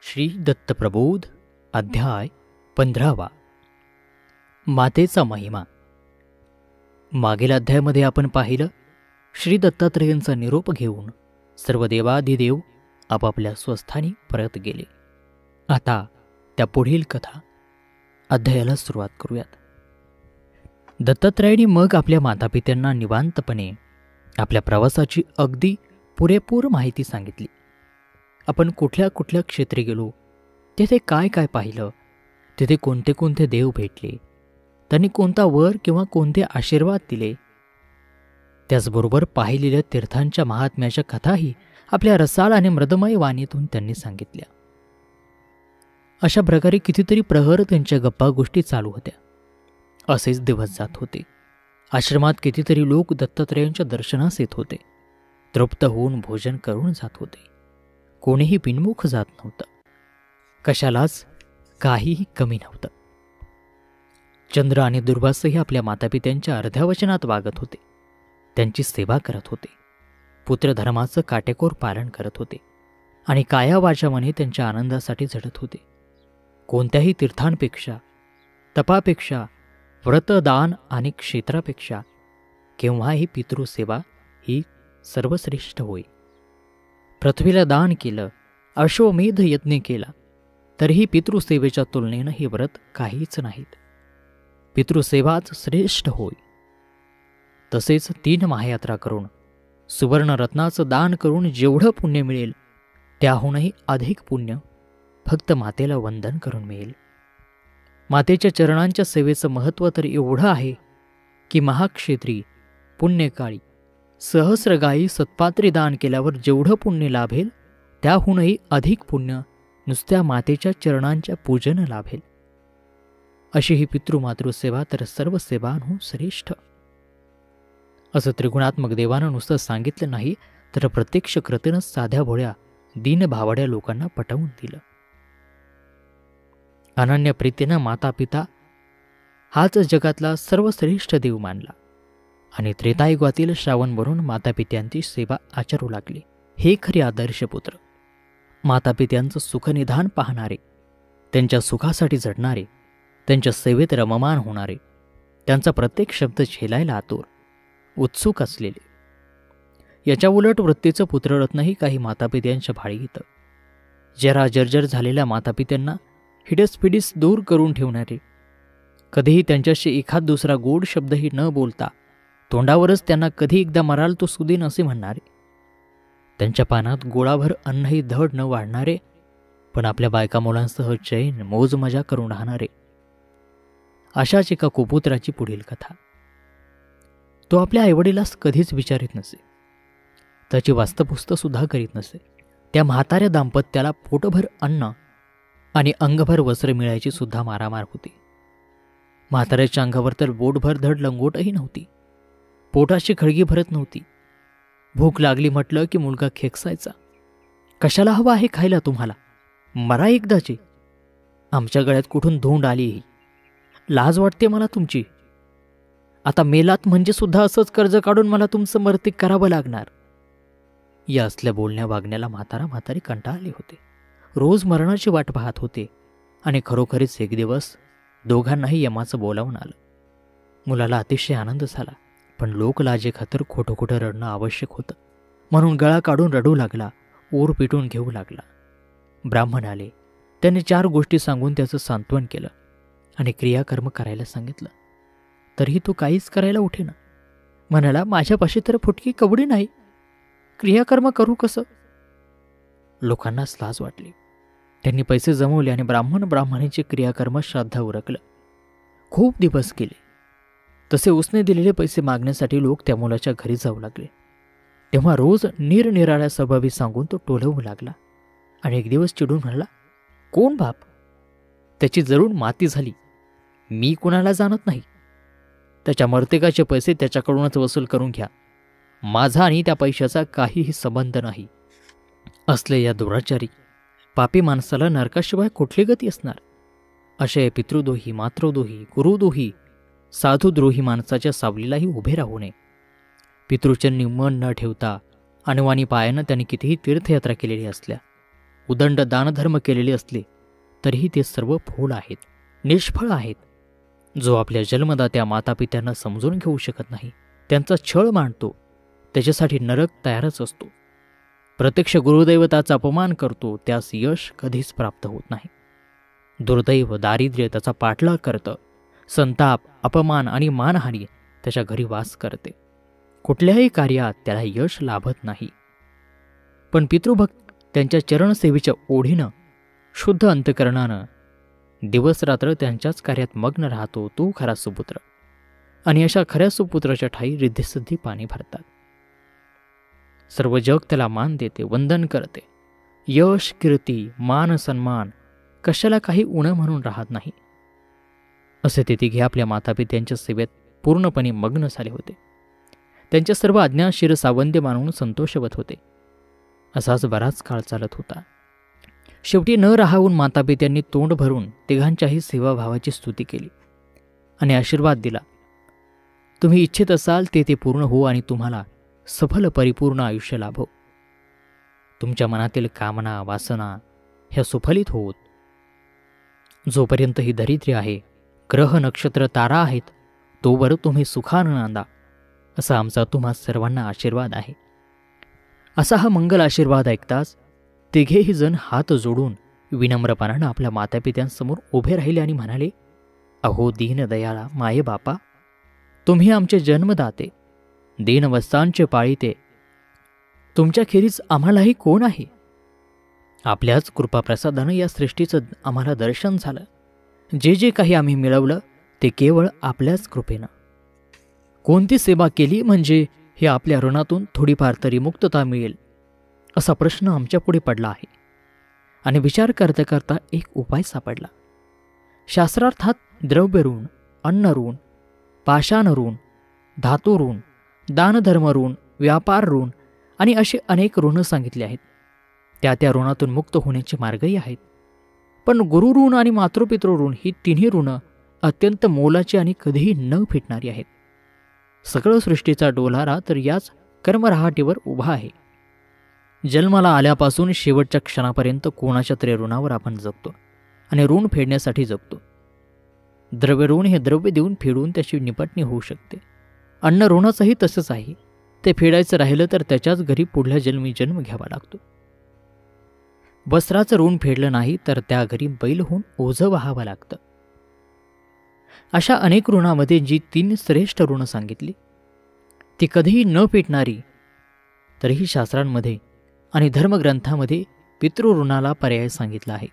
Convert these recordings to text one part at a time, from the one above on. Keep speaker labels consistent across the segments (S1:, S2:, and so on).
S1: श्री दत्तप्रबोध अध्याय 15. मातेचा महिमा. मागील अध्यायामध्ये आपण पाहिलं, श्री दत्तात्रेयांचा निरोप घेऊन सर्व देवाधिदेव आपापल्या स्वस्थानी परत गेले. आता त्या पुढील कथा अध्यायाला सुरुवात करूयात. दत्तात्रेयांनी मग आपल्या मातापित्यांना निवांतपणे आपल्या प्रवासाची अगदी पुरेपूर माहिती सांगितली. आपण कुठल्या कुठल्या क्षेत्री गेलो, तेथे काय काय पाहिलं, तेथे कोणते कोणते देव भेटले, त्यांनी कोणता वर किंवा कोणते आशीर्वाद दिले, त्याचबरोबर पाहिलेल्या तीर्थांच्या महात्म्याच्या कथाही आपल्या रसाळ आणि मृदमय वाणीतून त्यांनी सांगितल्या. अशा प्रकारे कितीतरी प्रहर त्यांच्या गप्पा गोष्टी चालू होत्या. असेच दिवस जात होते. आश्रमात कितीतरी लोक दत्तात्रेयांच्या दर्शनास येत होते. तृप्त होऊन भोजन करून जात होते. कोणीही बिनमुख जात नव्हतं. कशालाच काहीही कमी नव्हतं. चंद्र आणि दुर्वासही आपल्या मातापित्यांच्या अर्ध्या वचनात वागत होते. त्यांची सेवा करत होते. पुत्रधर्माचं काटेकोर पालन करत होते आणि कायावाचामाने त्यांच्या आनंदासाठी झटत होते. कोणत्याही तीर्थांपेक्षा, तपापेक्षा, व्रतदान आणि क्षेत्रापेक्षा केव्हाही पितृसेवा ही सर्वश्रेष्ठ होय. पृथ्वीला दान केलं, अश्वमेध यज्ञ केला, तरीही पितृसेवेच्या तुलनेनं हे व्रत काहीच नाहीत. पितृसेवाच श्रेष्ठ होय. तसेच 3 महायात्रा करून, सुवर्णरत्नाचं दान करून जेवढं पुण्य मिळेल त्याहूनही अधिक पुण्य फक्त मातेला वंदन करून मिळेल. मातेच्या चरणांच्या सेवेचं महत्त्व तर एवढं आहे की महाक्षेत्री पुण्यकाळी सहस्रगायी सत्पात्री दान केल्यावर जेवढं पुण्य लाभेल त्याहूनही अधिक पुण्य नुसत्या मातेच्या चरणांच्या पूजन लाभेल. अशी ही पितृमातृसेवा तर सर्व सेवांहून श्रेष्ठ. असं त्रिगुणात्मक देवानं नुसतं सांगितलं नाही, तर प्रत्यक्ष कृतीनं साध्या भोळ्या दीनभावड्या लोकांना पटवून दिलं. अनन्य प्रीतीनं माता पिता हाच जगातला सर्वश्रेष्ठ देव मानला आणि त्रेतायुगातील श्रावण बनून मातापित्यांची सेवा आचरू लागले. हे खरे आदर्श पुत्र. मातापित्यांचं सुखनिधान पाहणारे, त्यांच्या सुखासाठी झटणारे, त्यांच्या सेवेत रममान होणारे, त्यांचा प्रत्येक शब्द झेलायला आतुर, उत्सुक असलेले. याच्या उलट वृत्तीचं पुत्ररत्नही काही मातापित्यांच्या भाळी येतं. जरा जर्जर झालेल्या मातापित्यांना हिडसपिडीस दूर करून ठेवणारे, कधीही त्यांच्याशी एखाद दुसरा गोड शब्दही न बोलता तोंडावरच त्यांना कधी एकदा मराल तो सुदीन असे म्हणणारे, त्यांच्या पानात गोळाभर अन्नही धड न वाढणारे, पण आपल्या बायका मुलांसह चैन मोज मजा करून राहणारे. अशाच एका कुपुत्राची पुढील कथा. तो आपल्या आईवडिलास कधीच विचारित नसे, त्याची वास्तपुस्त सुद्धा करीत नसे. त्या म्हाताऱ्या दाम्पत्याला पोटभर अन्न आणि अंगभर वस्त्र मिळायची सुद्धा मारामार होती. म्हाताऱ्याच्या अंगावर तर बोटभर धड लंगोटही नव्हती. पोटाची खळगी भरत नव्हती. भूक लागली म्हटलं की मुलगा खेकसायचा. कशाला हवं आहे खायला तुम्हाला? मरा एकदाची. आमच्या गळ्यात कुठून धोंड आली. लाज वाटते मला तुमची. आता मेलात म्हणजे सुद्धा असंच कर्ज काढून मला तुमचं मर्तिक करावं लागणार. या असल्या बोलण्या वागण्याला म्हातारी कंटाळले होते. रोज मरणाची वाट पाहत होते आणि खरोखरीच एक दिवस दोघांनाही यमाचं बोलावून आलं. मुलाला अतिशय आनंद झाला, पण लोकलाजेखातर खोटं खोटं रडणं आवश्यक होतं, म्हणून गळा काढून रडू लागला, ओर पिटून घेऊ लागला. ब्राह्मण आले. त्यांनी 4 गोष्टी सांगून त्याचं सांत्वन केलं आणि क्रियाकर्म करायला सांगितलं. तरीही तो काहीच करायला उठेना. म्हणाला, माझ्यापाशी तर फुटकी कवडी नाही, क्रियाकर्म करू कसं? लोकांनाच लाज वाटली. त्यांनी पैसे जमवले आणि ब्राह्मणीचे क्रियाकर्म श्राद्ध उरकलं. खूप दिवस गेले. तसे उसने दिलेले पैसे मागण्यासाठी लोक त्या मुलाच्या घरी जाऊ लागले. तेव्हा रोज निरनिराळ्या स्वभावी सांगून तो टोलवू लागला आणि एक दिवस चिडून म्हणाला, कोण बाप? त्याची जरूर माती झाली. मी कुणाला जाणत नाही. त्याच्या मर्तिकाचे पैसे त्याच्याकडूनच वसूल करून घ्या. माझा आणि त्या पैशाचा काहीही संबंध नाही. असले या दुराचारी पापी माणसाला नरकाशिवाय कुठली गती असणार? अशा या पितृद्रोही, मातृद्रोही, गुरुद्रोही, साधुद्रोही माणसाच्या सावलीलाही उभे राहू नये. पितृचरणी मन न ठेवता अणवाणी पायानं त्यांनी कितीही तीर्थयात्रा केलेली असल्या उदंड दानधर्म केलेले असले तरीही ते सर्व फोल आहेत, निष्फळ आहेत. जो आपल्या जन्मदात्या मातापित्यांना समजून घेऊ शकत नाही, त्यांचा छळ मांडतो, त्याच्यासाठी नरक तयारच असतो. प्रत्यक्ष गुरुदैवताचा अपमान करतो, त्यास यश कधीच प्राप्त होत नाही. दुर्दैव, दारिद्र्य त्याचा पाठलाग करतं. संताप, अपमान आणि मानहानी त्याच्या घरी वास करते. कुठल्याही कार्यात त्याला यश लाभत नाही. पण पितृभक्त त्यांच्या चरणसेवेच्या ओढीनं, शुद्ध अंतकरणानं दिवसरात्र त्यांच्याच कार्यात मग्न राहतो तो खरा सुपुत्र. आणि अशा खऱ्या सुपुत्राच्या ठाई रिद्धिसिद्धी पाणी भरतात. सर्व जग त्याला मान देते, वंदन करते. यश, कीर्ती, मान, सन्मान कशाला काही उणं म्हणून राहत नाही. असे ते तिघे आपल्या मातापित्यांच्या सेवेत पूर्णपणे मग्न झाले होते. त्यांच्या सर्व आज्ञा शिरसावंद्य मानून संतोषवत होते. असाच बराच काळ चालत होता. शेवटी न राहावून मातापित्यांनी तोंड भरून तिघांच्याही सेवाभावाची स्तुती केली आणि आशीर्वाद दिला. तुम्ही इच्छित असाल ते पूर्ण हो आणि तुम्हाला सफल परिपूर्ण आयुष्य लाभो. तुमच्या मनातील कामना, वासना ह्या सुफलित होत. जोपर्यंत ही धरित्री आहे, ग्रह, नक्षत्र, तारा आहेत, तोवर तुम्ही सुखानं नांदा, असा आमचा तुम्हा सर्वांना आशीर्वाद आहे. असा हा मंगल आशीर्वाद ऐकताच तिघेही जण हात जोडून विनम्रपणानं आपल्या मातापित्यांसमोर उभे राहिले आणि म्हणाले, अहो दीनदयाळा माये बापा, तुम्ही आमचे जन्मदाते, दीनवस्तांचे पाळीते, तुमच्याखेरीज आम्हालाही कोण आहे? आपल्याच कृपाप्रसादानं या सृष्टीचं आम्हाला दर्शन झालं. जे जे काही आम्ही मिळवलं ते केवळ आपल्याच कृपेनं. कोणती सेवा केली म्हणजे हे आपल्या ऋणातून थोडीफार तरी मुक्तता मिळेल, असा प्रश्न आमच्यापुढे पडला आहे. आणि विचार करता करता एक उपाय सापडला. शास्त्रार्थात द्रव्य ऋण, अन्न ऋण, पाषाण ऋण, धातू ऋण, दानधर्म ऋण, व्यापार ऋण आणि असे अनेक ऋण सांगितले आहेत. त्या ऋणातून मुक्त होण्याचे मार्गही आहेत. पण गुरु ऋण आणि मातृपितृ ऋण ही तिन्ही ऋण अत्यंत मोलाची आणि कधीही न फिटणारी आहेत. सगळं सृष्टीचा डोलारा तर याच कर्मरहाटीवर उभा आहे. जन्माला आल्यापासून शेवटच्या क्षणापर्यंत कोणाच्या तरी ऋणावर आपण जगतो आणि ऋण फेडण्यासाठी जगतो. द्रव्य ऋण हे द्रव्य देऊन फेडून त्याची निपटणी होऊ शकते. अन्न ऋणाचंही तसंच आहे. ते फेडायचं राहिलं तर त्याच्याच घरी पुढल्या जन्मी जन्म घ्यावा लागतो. वस्त्राचं ऋण फेडलं नाही तर त्या घरी बैल होऊन ओझं व्हावं लागतं. अशा अनेक ऋणामध्ये जी 3 श्रेष्ठ ऋण सांगितली ती कधीही न पेटणारी, तरीही शास्त्रांमध्ये आणि धर्मग्रंथामध्ये पितृऋणाला पर्याय सांगितला आहे.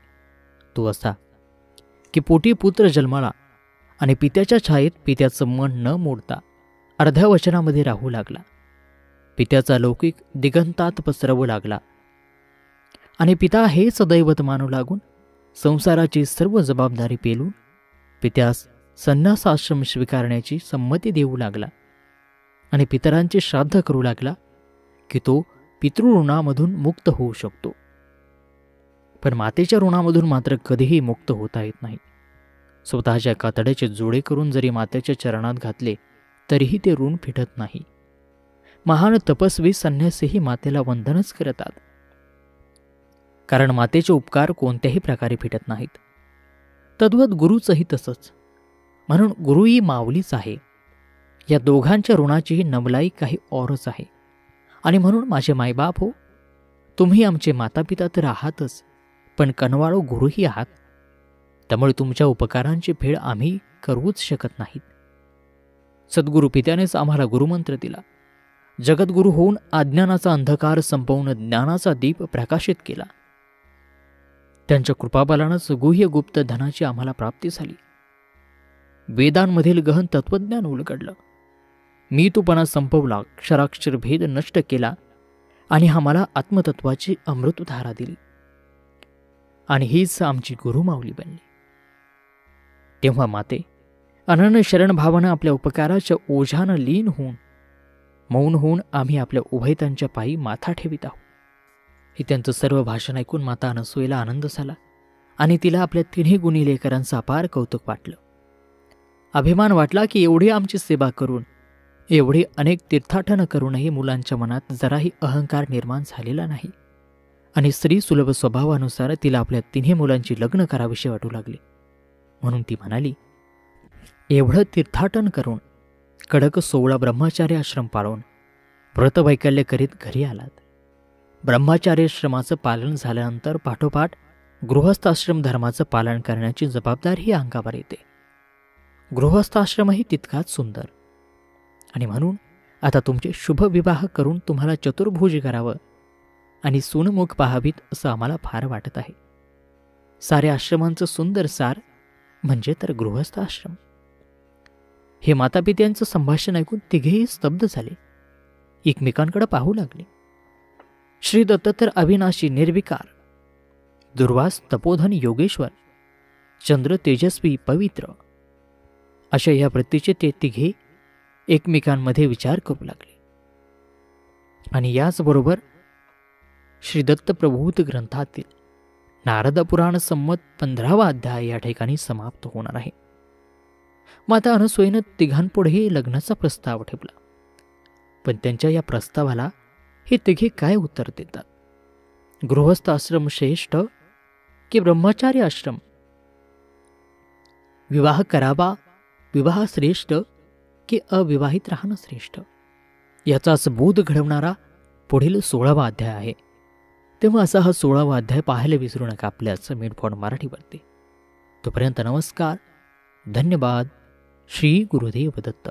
S1: तो असा की पोटी पुत्र जन्माला आणि पित्याच्या छायेत पित्याचं मन न मोडता अर्ध्या वचनामध्ये राहू लागला. पित्याचा लौकिक दिगंतात पसरवू लागला आणि पिता हेच दैवत मानू लागून संसाराची सर्व जबाबदारी पेलून पित्यास संन्यासाश्रम स्वीकारण्याची संमती देऊ लागला आणि पितरांचे श्राद्ध करू लागला की तो पितृऋणामधून मुक्त होऊ शकतो. पण मातेच्या ऋणामधून मात्र कधीही मुक्त होता येत नाही. स्वतःच्या कातड्याचे जोडे करून जरी मातेच्या चरणात घातले तरीही ते ऋण फिटत नाही. महान तपस्वी संन्यासीही मातेला वंदनच करतात, कारण मातेचे उपकार कोणत्याही प्रकारे फिटत नाहीत. तद्वत गुरुचंही तसंच. म्हणून गुरुही माऊलीच आहे. या दोघांच्या ऋणाचीही नमलाई काही औरच आहे. आणि म्हणून माझे मायबाप हो, तुम्ही आमचे मातापिता तर आहातच, पण कनवाळो गुरुही आहात. त्यामुळे तुमच्या उपकारांची फेड आम्ही करूच शकत नाहीत. सद्गुरु पित्यानेच आम्हाला गुरुमंत्र दिला. जगद्गुरु होऊन अज्ञानाचा अंधकार संपवून ज्ञानाचा दीप प्रकाशित केला. त्यांच्या कृपाबलानंच गुह्य गुप्त धनाची आम्हाला प्राप्ती झाली. वेदांमधील गहन तत्वज्ञान उलगडलं. मी तूपणा संपवला, क्षराक्षर भेद नष्ट केला आणि आम्हाला आत्मतत्वाची अमृतधारा दिली. आणि हीच आमची गुरुमाऊली बनली. तेव्हा माते, अनन्य शरण भावानं आपल्या उपकाराच्या ओझानं लीन होऊन मौन होऊन आम्ही आपल्या उभयतांच्या पायी माथा ठेवित आहोत. हे त्यांचं सर्व भाषण ऐकून माता अनसूयेला आनंद झाला आणि तिला आपल्या तिन्ही गुणी लेकरांचं अपार कौतुक वाटलं. अभिमान वाटला की एवढी आमची सेवा करून, एवढी अनेक तीर्थाटनं करूनही मुलांच्या मनात जराही अहंकार निर्माण झालेला नाही. आणि स्त्री सुलभ स्वभावानुसार तिला आपल्या तिन्ही मुलांची लग्न कराविषयी वाटू लागली. म्हणून ती म्हणाली, एवढं तीर्थाटन करून, कडक 16 ब्रह्मचार्य आश्रम पाळून, व्रतवैकल्य करीत घरी आलात. ब्रह्मचार्याश्रमाचं पालन झाल्यानंतर पाठोपाठ गृहस्थाश्रम धर्माचं पालन करण्याची जबाबदारी अंगावर येते. गृहस्थाश्रमही तितकाच सुंदर, आणि म्हणून आता तुमचे शुभ विवाह करून तुम्हाला चतुर्भुज करावं आणि सूनमुख पाहावीत असं आम्हाला फार वाटत आहे. साऱ्या आश्रमांचं सुंदर सार म्हणजे तर गृहस्थाश्रम. हे मातापित्यांचं संभाषण ऐकून तिघेही स्तब्ध झाले, एकमेकांकडे पाहू लागले. श्री दत्त तर अविनाशी निर्विकार, दुर्वास तपोधन योगेश्वर, चंद्र तेजस्वी पवित्र, अशा या वृत्तीचे ते तिघे एकमेकांमध्ये विचार करू लागले. आणि याचबरोबर श्री दत्त प्रभूत ग्रंथातील नारद पुराण संमत 15वा अध्याय या ठिकाणी समाप्त होणार आहे. माता अनसूयेनं तिघांपुढेही लग्नाचा प्रस्ताव ठेवला. पण त्यांच्या या प्रस्तावाला हे तिघे काय उत्तर देतात? गृहस्थ आश्रम श्रेष्ठ की ब्रह्मचारी आश्रम? विवाह करावा, विवाह श्रेष्ठ की अविवाहित राहणं श्रेष्ठ? याचाच बोध घडवणारा पुढील 16वा अध्याय आहे. तेव्हा असा हा 16वा अध्याय पाहायला विसरू नका आपल्याच मिडपॉड मराठीवरती. तोपर्यंत नमस्कार, धन्यवाद. श्री गुरुदेव दत्त.